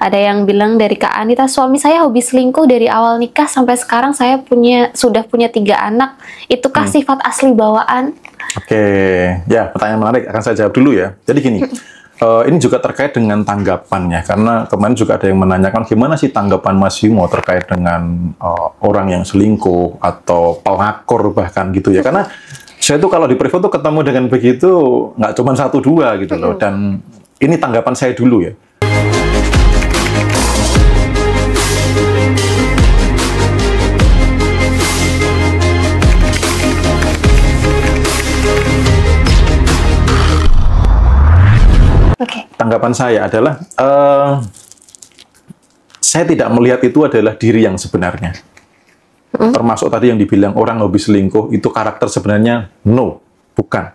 Ada yang bilang dari Kak Anita, suami saya hobi selingkuh dari awal nikah sampai sekarang saya sudah punya 3 anak. Itukah sifat asli bawaan? Oke, ya pertanyaan menarik. Akan saya jawab dulu ya. Jadi gini, ini juga terkait dengan tanggapannya. Karena kemarin juga ada yang menanyakan gimana sih tanggapan Mas Bimo terkait dengan orang yang selingkuh atau pelakor bahkan gitu ya. Karena saya tuh kalau di privat tuh ketemu dengan begitu nggak cuma 1-2 gitu loh. Dan ini tanggapan saya dulu ya. Tanggapan saya adalah saya tidak melihat itu adalah diri yang sebenarnya. Termasuk tadi yang dibilang orang hobi selingkuh itu karakter sebenarnya, no, bukan.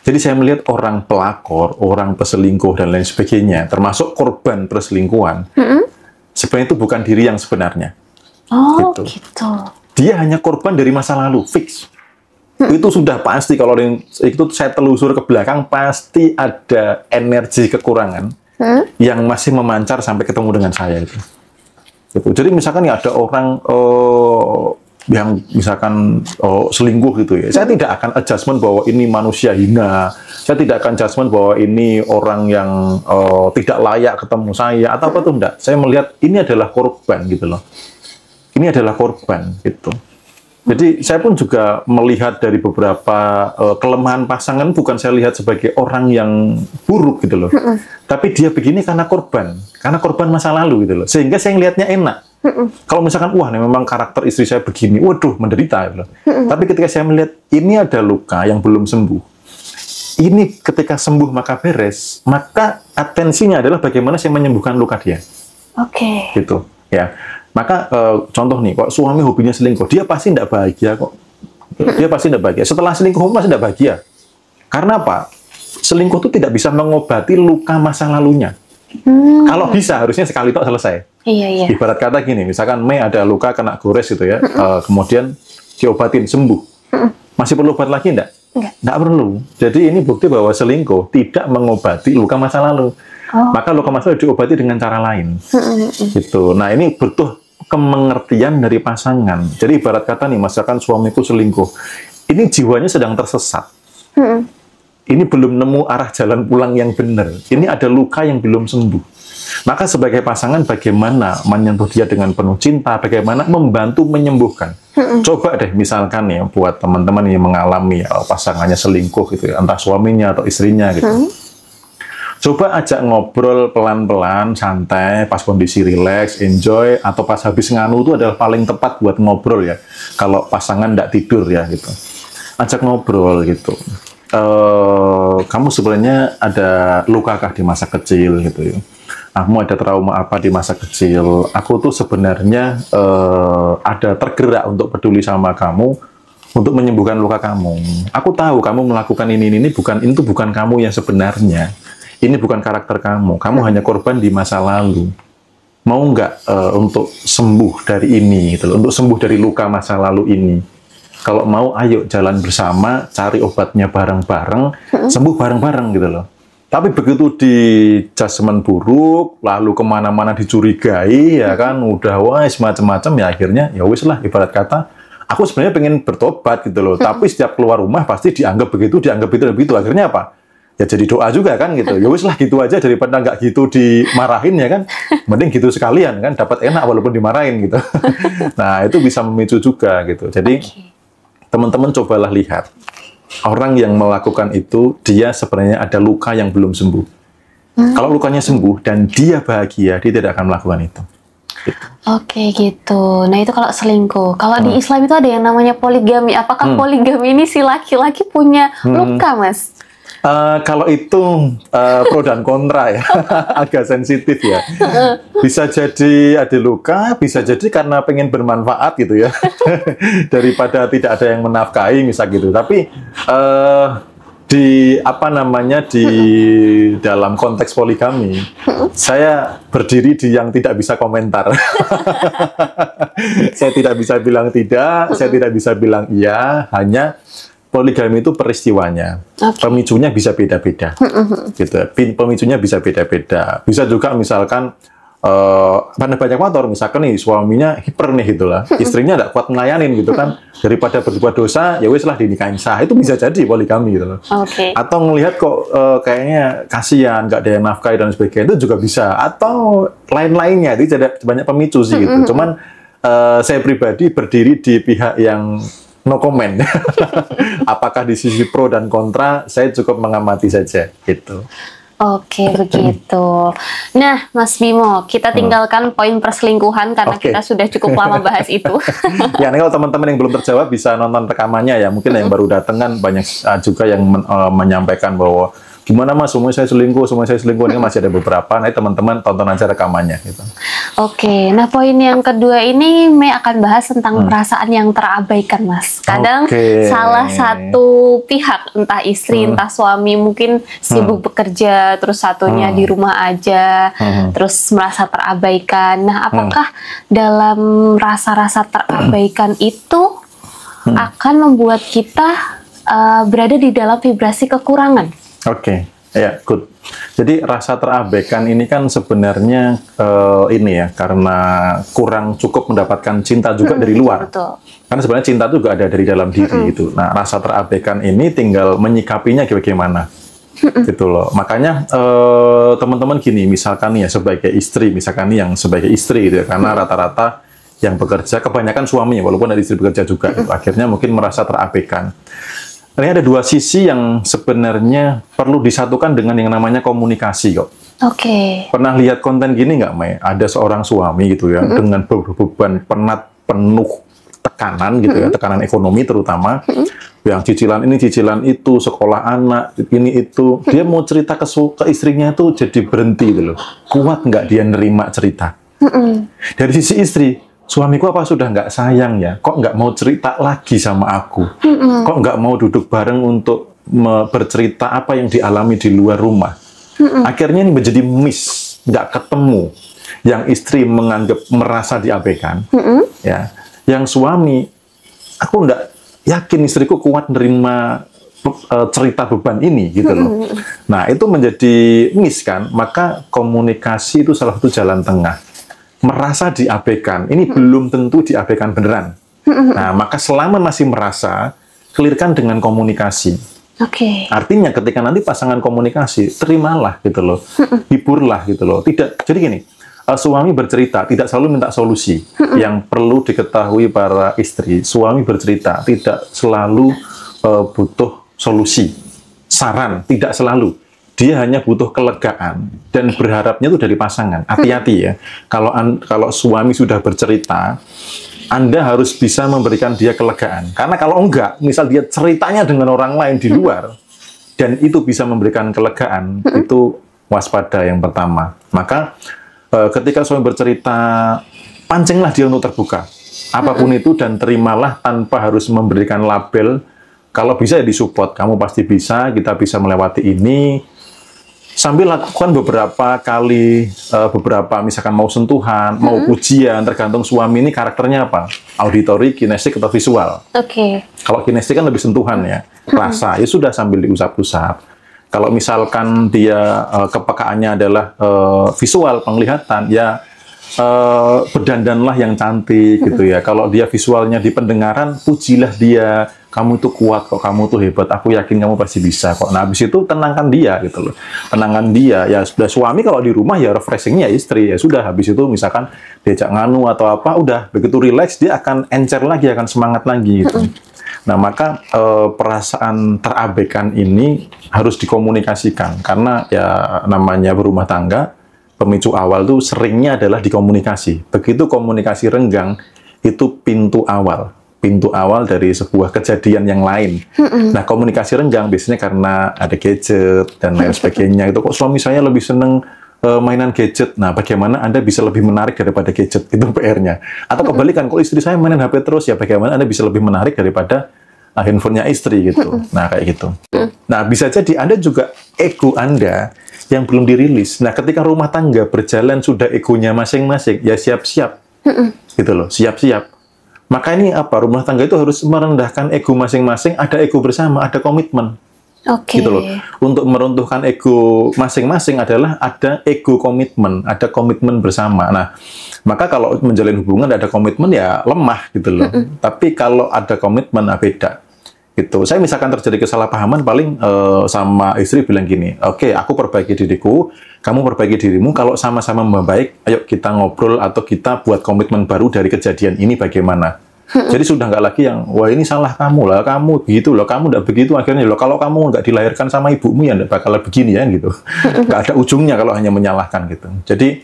Jadi saya melihat orang pelakor, orang peselingkuh dan lain sebagainya, termasuk korban perselingkuhan, sebenarnya itu bukan diri yang sebenarnya. Oh, gitu. Dia hanya korban dari masa lalu, fix. Itu sudah pasti, kalau itu saya telusur ke belakang, pasti ada energi kekurangan yang masih memancar sampai ketemu dengan saya itu. Gitu. Jadi misalkan ada orang yang misalkan selingkuh gitu ya, saya tidak akan adjustment bahwa ini manusia hina, saya tidak akan adjustment bahwa ini orang yang tidak layak ketemu saya atau apa tuh, enggak. Saya melihat ini adalah korban gitu loh. Ini adalah korban gitu. Jadi saya pun juga melihat dari beberapa kelemahan pasangan, bukan saya lihat sebagai orang yang buruk gitu loh. Tapi dia begini karena korban masa lalu gitu loh. Sehingga saya ngelihatnya enak. Kalau misalkan, wah memang karakter istri saya begini, waduh menderita gitu loh. Tapi ketika saya melihat ini ada luka yang belum sembuh, ini ketika sembuh maka beres, maka atensinya adalah bagaimana saya menyembuhkan luka dia. Oke. Gitu ya. Maka contoh nih, kok suami hobinya selingkuh, dia pasti tidak bahagia kok. Dia pasti tidak bahagia. Setelah selingkuh pasti tidak bahagia. Karena apa? Selingkuh itu tidak bisa mengobati luka masa lalunya. Kalau bisa, harusnya sekali itu selesai. Iya. Ibarat kata gini, misalkan Mei ada luka kena gores gitu ya, kemudian diobatin sembuh. Masih perlu obat lagi enggak? Enggak perlu. Jadi ini bukti bahwa selingkuh tidak mengobati luka masa lalu. Maka luka masa lalu diobati dengan cara lain. Gitu. Nah ini butuh kemengertian dari pasangan. Jadi ibarat kata nih, misalkan suamiku selingkuh, ini jiwanya sedang tersesat. Ini belum nemu arah jalan pulang yang benar. Ini ada luka yang belum sembuh. Maka sebagai pasangan bagaimana menyentuh dia dengan penuh cinta, bagaimana membantu menyembuhkan. Coba deh misalkan ya buat teman-teman yang mengalami pasangannya selingkuh gitu ya, entah suaminya atau istrinya gitu. Coba ajak ngobrol pelan-pelan, santai, pas kondisi rileks, enjoy, atau pas habis nganu itu adalah paling tepat buat ngobrol ya. Kalau pasangan nggak tidur ya gitu. Ajak ngobrol gitu. Kamu sebenarnya ada lukakah di masa kecil gitu ya? Kamu ada trauma apa di masa kecil? Aku tuh sebenarnya ada tergerak untuk peduli sama kamu, untuk menyembuhkan luka kamu. Aku tahu kamu melakukan ini itu bukan kamu yang sebenarnya. Ini bukan karakter kamu. Kamu hanya korban di masa lalu. Mau nggak untuk sembuh dari ini, gitu loh, untuk sembuh dari luka masa lalu ini? Kalau mau, ayo jalan bersama, cari obatnya bareng-bareng, sembuh bareng-bareng gitu loh. Tapi begitu di judgement buruk, lalu kemana-mana dicurigai, ya kan, udah wis macam-macam, ya akhirnya ya wis lah, ibarat kata, aku sebenarnya pengen bertobat gitu loh. Tapi setiap keluar rumah pasti dianggap begitu, akhirnya apa? Ya jadi doa juga kan gitu. Ya wis lah gitu aja, daripada nggak gitu dimarahin ya kan. Mending gitu sekalian kan, dapat enak walaupun dimarahin gitu. Nah, itu bisa memicu juga gitu. Jadi teman-teman cobalah lihat. Orang yang melakukan itu, dia sebenarnya ada luka yang belum sembuh. Kalau lukanya sembuh dan dia bahagia, dia tidak akan melakukan itu. Gitu. Oke gitu. Nah itu kalau selingkuh. Kalau di Islam itu ada yang namanya poligami. Apakah poligami ini si laki-laki punya luka, Mas? Kalau itu pro dan kontra ya, agak sensitif ya. Bisa jadi ada luka, bisa jadi karena pengen bermanfaat gitu ya, daripada tidak ada yang menafkahi misal gitu. Tapi di dalam konteks poligami, saya berdiri di yang tidak bisa komentar. Saya tidak bisa bilang tidak, saya tidak bisa bilang iya, hanya poligami itu peristiwanya, pemicunya bisa beda-beda, gitu. Pemicunya bisa beda-beda. Bisa juga misalkan pandai bajak motor, misalkan nih suaminya hiper nih gitulah, istrinya nggak kuat ngelayanin gitu kan, daripada berbuat dosa ya wes lah dinikahin sah, itu bisa jadi poligami gitu loh. Atau ngelihat kok kayaknya kasihan nggak ada yang nafkahi dan sebagainya, itu juga bisa, atau lain-lainnya, itu ada banyak pemicu sih gitu. Cuman saya pribadi berdiri di pihak yang no comment. Apakah di sisi pro dan kontra, saya cukup mengamati saja gitu. Oke, begitu. Nah, Mas Bimo, kita tinggalkan poin perselingkuhan karena kita sudah cukup lama bahas itu. Ya, ini kalau teman-teman yang belum terjawab bisa nonton rekamannya ya. Mungkin yang baru datang kan banyak juga yang menyampaikan bahwa gimana Mas, semua saya selingkuh, ini masih ada beberapa. Nah, teman-teman tonton aja rekamannya gitu. Oke, nah poin yang kedua ini Mei akan bahas tentang perasaan yang terabaikan, Mas. Kadang salah satu pihak, entah istri, entah suami, mungkin sibuk bekerja, terus satunya di rumah aja, terus merasa terabaikan. Nah, apakah dalam rasa-rasa terabaikan itu akan membuat kita berada di dalam vibrasi kekurangan? Oke, ya, good. Jadi rasa terabaikan ini kan sebenarnya ini ya, karena kurang cukup mendapatkan cinta juga dari luar. Betul. Karena sebenarnya cinta juga ada dari dalam diri gitu. Nah, rasa terabaikan ini tinggal menyikapinya bagaimana. Gitu loh. Makanya teman-teman gini, misalkan nih ya sebagai istri, misalkan nih yang sebagai istri gitu ya, karena rata-rata yang bekerja, kebanyakan suami, walaupun ada istri bekerja juga, gitu, akhirnya mungkin merasa terabaikan. Ini ada dua sisi yang sebenarnya perlu disatukan dengan yang namanya komunikasi kok. Oke. Pernah lihat konten gini nggak, Mei? Ada seorang suami gitu ya, dengan beban penat, penuh tekanan gitu ya, tekanan ekonomi terutama, yang cicilan ini, cicilan itu, sekolah anak, ini itu. Dia mau cerita ke istrinya tuh jadi berhenti gitu loh. Kuat nggak dia nerima cerita? Dari sisi istri, suamiku apa sudah nggak sayang ya? Kok nggak mau cerita lagi sama aku? Kok nggak mau duduk bareng untuk bercerita apa yang dialami di luar rumah? Akhirnya ini menjadi miss, nggak ketemu. Yang istri menganggap merasa diabaikan, ya. Yang suami, aku nggak yakin istriku kuat menerima cerita beban ini gitu loh. Nah, itu menjadi miss kan? Maka komunikasi itu salah satu jalan tengah. Merasa diabaikan, ini belum tentu diabaikan beneran. Nah, maka selama masih merasa, clearkan dengan komunikasi. Artinya ketika nanti pasangan komunikasi, terimalah gitu loh, hiburlah gitu loh. Tidak, jadi gini, suami bercerita tidak selalu minta solusi. Yang perlu diketahui para istri, suami bercerita tidak selalu butuh solusi, saran, tidak selalu. Dia hanya butuh kelegaan dan berharapnya itu dari pasangan. Hati-hati ya. Kalau suami sudah bercerita, Anda harus bisa memberikan dia kelegaan. Karena kalau enggak, misal dia ceritanya dengan orang lain di luar dan itu bisa memberikan kelegaan, itu waspada yang pertama. Maka ketika suami bercerita, pancinglah dia untuk terbuka. Apapun itu dan terimalah tanpa harus memberikan label. Kalau bisa ya disupport, kamu pasti bisa, kita bisa melewati ini. Sambil lakukan beberapa kali, misalkan mau sentuhan, mau pujian, tergantung suami ini karakternya apa. Auditory, kinestik, atau visual. Kalau kinestik kan lebih sentuhan ya, rasa, ya sudah sambil diusap-usap. Kalau misalkan dia kepekaannya adalah visual, penglihatan, ya berdandanlah yang cantik gitu ya. Kalau dia visualnya di pendengaran, pujilah dia. Kamu tuh kuat kok, kamu tuh hebat, aku yakin kamu pasti bisa kok. Nah, habis itu tenangkan dia gitu loh. Tenangkan dia, ya sudah. Suami kalau di rumah ya refreshingnya istri, ya sudah. Habis itu misalkan diajak nganu atau apa, udah begitu relax dia akan encer lagi, akan semangat lagi gitu. Nah, maka perasaan terabaikan ini harus dikomunikasikan. Karena ya namanya berumah tangga, pemicu awal tuh seringnya adalah di komunikasi. Begitu komunikasi renggang, itu pintu awal dari sebuah kejadian yang lain. Nah, komunikasi renggang biasanya karena ada gadget dan lain sebagainya. Itu kok suami saya lebih seneng mainan gadget. Nah, bagaimana Anda bisa lebih menarik daripada gadget? Itu PR-nya. Atau kebalikan, kalau istri saya mainin HP terus, ya bagaimana Anda bisa lebih menarik daripada handphonenya istri gitu. Nah, kayak gitu. Nah, bisa jadi Anda juga ego Anda yang belum dirilis. Nah, ketika rumah tangga berjalan sudah egonya masing-masing, ya siap-siap. Gitu loh, siap-siap. Maka ini apa? Rumah tangga itu harus merendahkan ego masing-masing, ada ego bersama, ada komitmen. Gitu loh. Untuk meruntuhkan ego masing-masing adalah ada ego komitmen, ada komitmen bersama. Nah, maka kalau menjalin hubungan ada komitmen ya lemah gitu loh. Tapi kalau ada komitmen beda. Gitu. Saya misalkan terjadi kesalahpahaman paling sama istri bilang gini, oke, aku perbaiki diriku, kamu perbaiki dirimu, kalau sama-sama membaik, ayo kita ngobrol atau kita buat komitmen baru dari kejadian ini bagaimana. Jadi sudah nggak lagi yang, wah ini salah kamu lah, kamu begitu loh, kamu nggak begitu, akhirnya loh, kalau kamu nggak dilahirkan sama ibumu ya nggak bakal begini ya gitu. Nggak ada ujungnya kalau hanya menyalahkan gitu. Jadi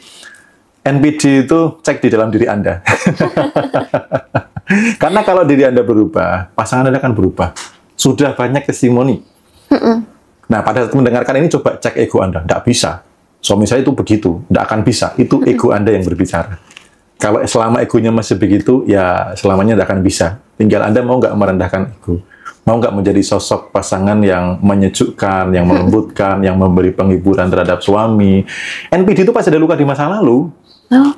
NPD itu cek di dalam diri Anda. Karena kalau diri Anda berubah, pasangan Anda akan berubah. Sudah banyak testimoni. Nah, pada saat mendengarkan ini coba cek ego Anda. Nggak bisa. Suami saya itu begitu, nggak akan bisa. Itu ego Anda yang berbicara. Kalau selama egonya masih begitu, ya selamanya tidak akan bisa. Tinggal Anda mau nggak merendahkan ego. Mau nggak menjadi sosok pasangan yang menyejukkan, yang melembutkan, yang memberi penghiburan terhadap suami. NPD itu pasti ada luka di masa lalu.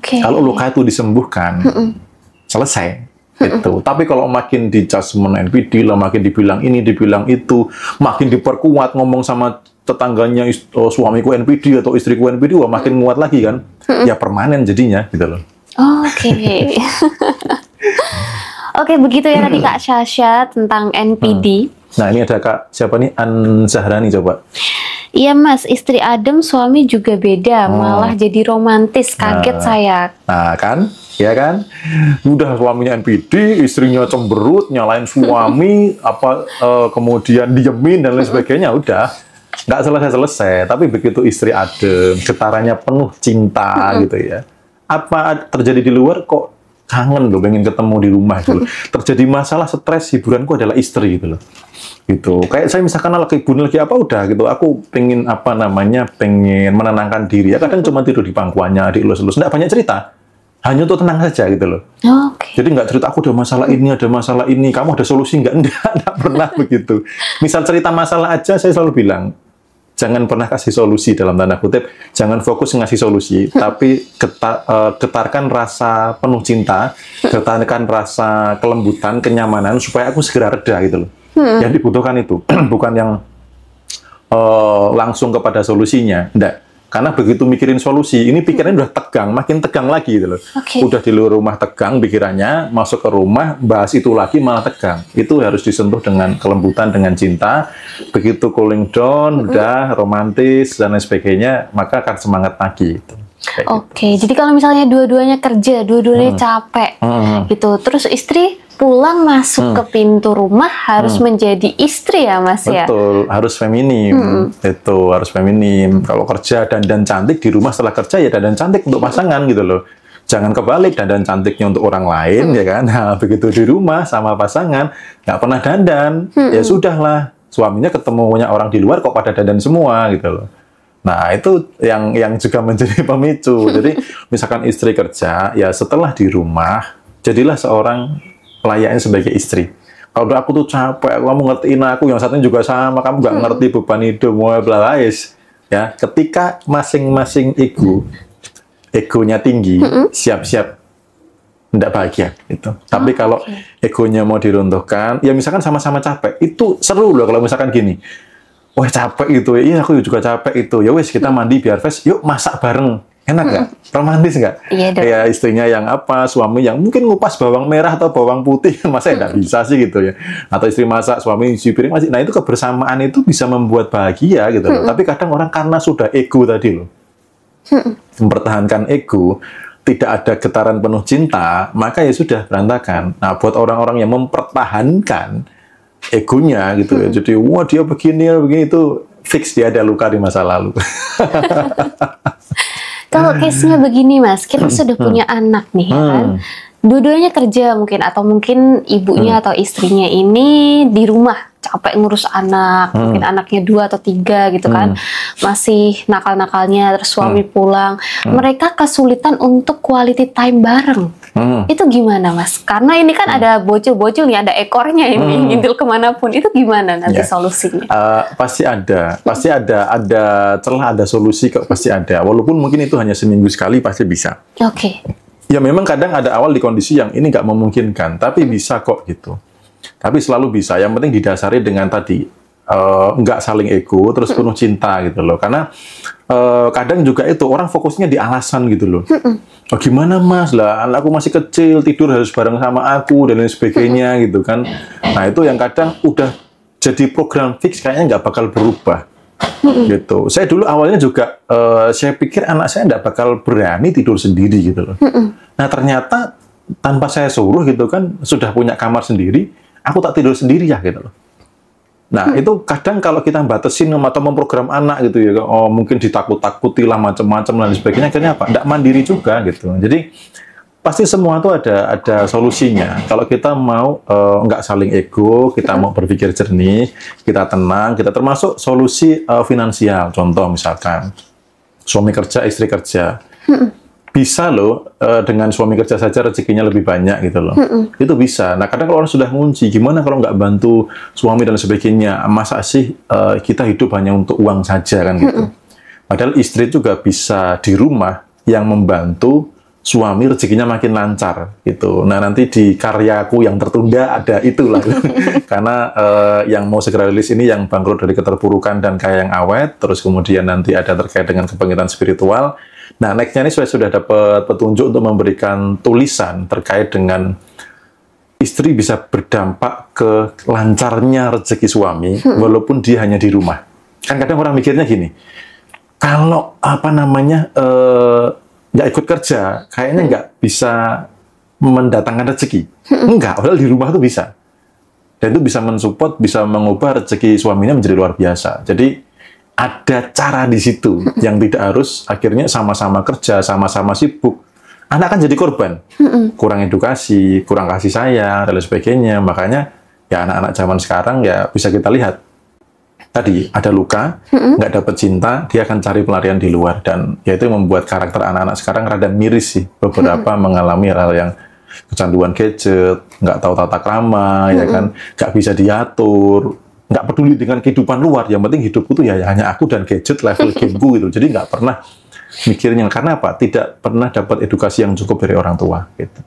Kalau luka itu disembuhkan, selesai. Itu. Tapi kalau makin di judgment NPD lah, makin dibilang ini, dibilang itu, makin diperkuat ngomong sama tetangganya, suamiku NPD atau istriku NPD, wah makin nguat lagi kan. Ya permanen jadinya, gitu loh. Oke, begitu ya tadi Kak Syasha tentang NPD. Nah, ini ada Kak, siapa nih? Zahrani coba. Iya Mas, istri adem, suami juga beda, malah jadi romantis, kaget saya. Nah kan, ya kan? Udah suaminya NPD, istrinya cemberut, nyalain suami, kemudian diemin dan lain sebagainya, udah. Nggak selesai-selesai, tapi begitu istri adem, getarannya penuh cinta gitu ya. Apa terjadi di luar kok kangen loh, pengen ketemu di rumah gitu loh. Terjadi masalah, stres, hiburanku adalah istri gitu loh. Gitu. Kayak saya misalkan lagi bunyi lagi apa udah gitu, aku pengen pengen menenangkan diri. Ya kadang cuma tidur di pangkuannya, dielus-elus, nggak banyak cerita. Hanya untuk tenang saja gitu loh. Jadi nggak cerita aku ada masalah ini, kamu ada solusi nggak pernah begitu. Misal cerita masalah aja saya selalu bilang, jangan pernah kasih solusi dalam tanda kutip, jangan fokus ngasih solusi, tapi getarkan rasa penuh cinta, getarkan rasa kelembutan, kenyamanan, supaya aku segera reda gitu loh. Yang dibutuhkan itu, bukan yang langsung kepada solusinya, enggak. Karena begitu mikirin solusi, ini pikirannya udah tegang, makin tegang lagi gitu loh. Udah di luar rumah tegang pikirannya, masuk ke rumah, bahas itu lagi malah tegang. Itu harus disentuh dengan kelembutan, dengan cinta. Begitu cooling down, udah romantis, dan lain sebagainya, maka akan semangat lagi. Gitu. Jadi kalau misalnya dua-duanya kerja, dua-duanya capek, gitu, terus istri pulang masuk ke pintu rumah harus menjadi istri ya Mas ya? Betul, harus feminim. Itu harus feminim. Kalau kerja dandan cantik di rumah, setelah kerja ya dandan cantik untuk pasangan gitu loh. Jangan kebalik, dandan cantiknya untuk orang lain ya kan. Nah, begitu di rumah sama pasangan nggak pernah dandan, ya sudahlah. Suaminya ketemunya orang di luar kok pada dandan semua gitu loh. Nah, itu yang juga menjadi pemicu. Jadi misalkan istri kerja, ya setelah di rumah jadilah seorang layaknya sebagai istri. Kalau aku tuh capek, kamu ngertiin aku, yang satunya juga sama, kamu nggak ngerti beban hidup, ya. Ketika masing-masing egonya tinggi, siap-siap tidak bahagia itu. Tapi kalau egonya mau diruntuhkan, ya misalkan sama-sama capek, itu seru loh kalau misalkan gini. Wah capek itu, iya aku juga capek itu. Ya wes kita mandi biar fresh, yuk masak bareng. Enak nggak? Romantis nggak? Iya dong. Kayak istrinya yang suami yang mungkin ngupas bawang merah atau bawang putih, masa nggak bisa sih gitu ya? Atau istri masak, suami cuci piring masih. Nah itu kebersamaan itu bisa membuat bahagia gitu loh. Tapi kadang orang karena sudah ego tadi loh, mempertahankan ego, tidak ada getaran penuh cinta, maka ya sudah berantakan. Nah buat orang-orang yang mempertahankan egonya gitu ya, jadi wah dia begini itu fix dia ada luka di masa lalu. Kalau case-nya begini Mas, kita sudah punya anak nih ya kan, dua-duanya kerja mungkin, atau mungkin ibunya atau istrinya ini di rumah capek ngurus anak, mungkin anaknya 2 atau 3 gitu kan, masih nakal-nakalnya, terus suami pulang, mereka kesulitan untuk quality time bareng. Itu gimana Mas? Karena ini kan ada bocil-bocil nih, ada ekornya ini ngintil kemanapun, itu gimana nanti solusinya? Pasti ada celah, ada solusi kok, pasti ada. Walaupun mungkin itu hanya seminggu sekali, pasti bisa. Ya memang kadang ada awal di kondisi yang ini nggak memungkinkan, tapi bisa kok gitu. Tapi selalu bisa. Yang penting didasari dengan tadi nggak saling ego, terus penuh cinta gitu loh. Karena kadang juga itu orang fokusnya di alasan gitu loh. Oh, gimana mas lah, anakku masih kecil, tidur harus bareng sama aku dan lain sebagainya gitu kan. Nah itu yang kadang udah jadi program fix kayaknya nggak bakal berubah. Gitu. Saya dulu awalnya juga saya pikir anak saya nggak bakal berani tidur sendiri gitu loh. Nah ternyata tanpa saya suruh gitu kan sudah punya kamar sendiri, aku tak tidur sendiri ya gitu loh. Nah itu kadang kalau kita batasin atau memprogram anak gitu ya, oh mungkin ditakut-takuti lah macam-macam dan sebagainya, akhirnya apa? Nggak mandiri juga gitu. Jadi pasti semua itu ada solusinya. Kalau kita mau nggak saling ego, kita mau berpikir jernih, kita tenang, kita termasuk solusi finansial. Contoh misalkan suami kerja, istri kerja, bisa loh dengan suami kerja saja rezekinya lebih banyak gitu loh. Itu bisa. Nah kadang kalau orang sudah ngunci, gimana kalau nggak bantu suami dan sebagainya? Masa sih kita hidup hanya untuk uang saja kan gitu? Padahal istri juga bisa di rumah yang membantu suami rezekinya makin lancar gitu. Nah nanti di karyaku yang tertunda ada itulah. Karena yang mau segera rilis ini yang bangkrut dari keterpurukan dan kaya yang awet, terus kemudian nanti ada terkait dengan kebangkitan spiritual. Nah nextnya ini saya sudah dapat petunjuk untuk memberikan tulisan terkait dengan istri bisa berdampak ke lancarnya rezeki suami walaupun dia hanya di rumah. Kan kadang orang mikirnya gini, kalau apa namanya nggak ikut kerja, kayaknya nggak bisa mendatangkan rezeki. Enggak, padahal di rumah tuh bisa. Dan itu bisa mensupport, bisa mengubah rezeki suaminya menjadi luar biasa. Jadi ada cara di situ yang tidak harus akhirnya sama-sama kerja, sama-sama sibuk. Anak kan jadi korban. Kurang edukasi, kurang kasih sayang, dan lain sebagainya. Makanya ya anak-anak zaman sekarang ya bisa kita lihat. Tadi ada luka, nggak dapat cinta, dia akan cari pelarian di luar. Dan ya itu membuat karakter anak-anak sekarang rada miris sih. Beberapa mengalami hal yang kecanduan gadget, nggak tahu tata krama, ya kan, nggak bisa diatur, nggak peduli dengan kehidupan luar. Yang penting hidupku tuh ya hanya aku dan gadget level gameku gitu. Jadi nggak pernah mikirnya. Karena apa? Tidak pernah dapat edukasi yang cukup dari orang tua gitu.